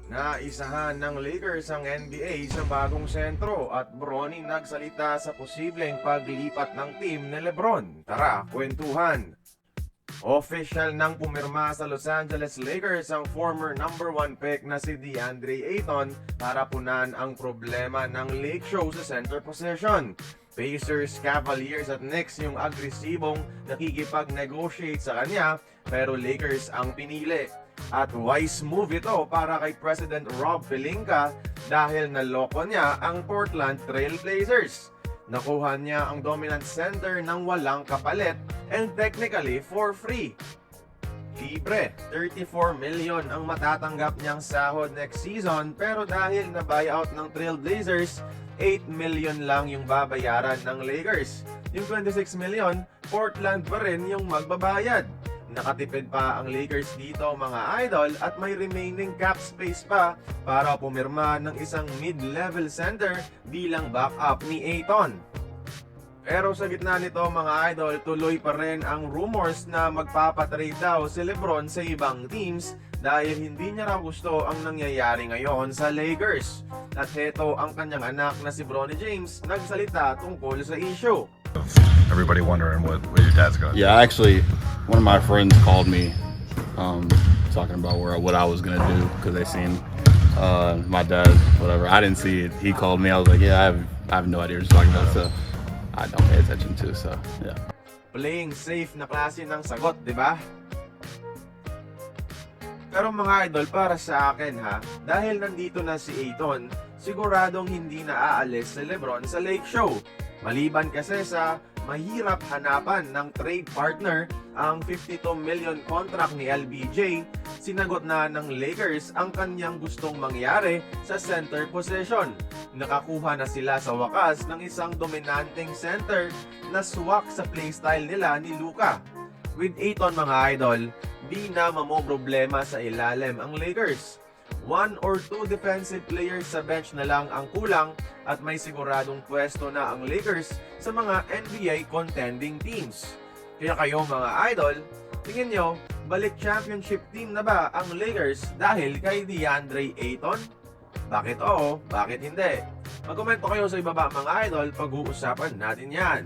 Naisahan ng Lakers ang NBA sa bagong sentro at Bronny nagsalita sa posibleng paglipat ng team ni LeBron. Tara, kwentuhan! Official nang pumirma sa Los Angeles Lakers ang former number 1 pick na si DeAndre Ayton para punan ang problema ng Lake Show sa center position. Pacers, Cavaliers at Knicks yung agresibong nakikipag-negotiate sa kanya pero Lakers ang pinili. At wise move ito para kay President Rob Pelinka dahil naloko niya ang Portland Trail Blazers. Nakuha niya ang dominant center ng walang kapalit and technically for free. Libre, 34 million ang matatanggap niyang sahod next season pero dahil na buyout ng Trail Blazers, 8 million lang yung babayaran ng Lakers. Yung 26 million, Portland pa rin yung magbabayad. Nakatipid pa ang Lakers dito mga idol at may remaining cap space pa para pumirma ng isang mid-level center bilang backup ni Ayton. Pero sa gitna nito mga idol, tuloy pa rin ang rumors na magpapatrade daw si LeBron sa ibang teams dahil hindi niya raw gusto ang nangyayari ngayon sa Lakers. At heto ang kanyang anak na si Bronny James nagsalita tungkol sa issue. Everybody wondering what your dad's gonna do. Yeah, actually, one of my friends called me talking about what I was gonna do because they seen my dad, whatever. I didn't see it. He called me. I was like, yeah, I have no idea what you're talking about. So I don't pay attention to. So yeah. Playing safe na klase ng sagot, di ba? Pero mga idol, para sa akin ha, dahil nandito na si Ayton, siguradong hindi na aalis si LeBron sa Lake Show. Maliban kasi sa mahirap hanapan ng trade partner ang 52 million contract ni LBJ, sinagot na ng Lakers ang kanyang gustong mangyari sa center position. Nakakuha na sila sa wakas ng isang dominanteng center na swak sa playstyle nila ni Luka. With Ayton mga idol, di na mamomroblema sa ilalim ang Lakers. 1 or 2 defensive players sa bench na lang ang kulang at may siguradong pwesto na ang Lakers sa mga NBA contending teams. Kaya kayo mga idol, tingin nyo, balik championship team na ba ang Lakers dahil kay DeAndre Ayton? Bakit oo, bakit hindi? Magkomento kayo sa ibaba mga idol, pag-uusapan natin yan.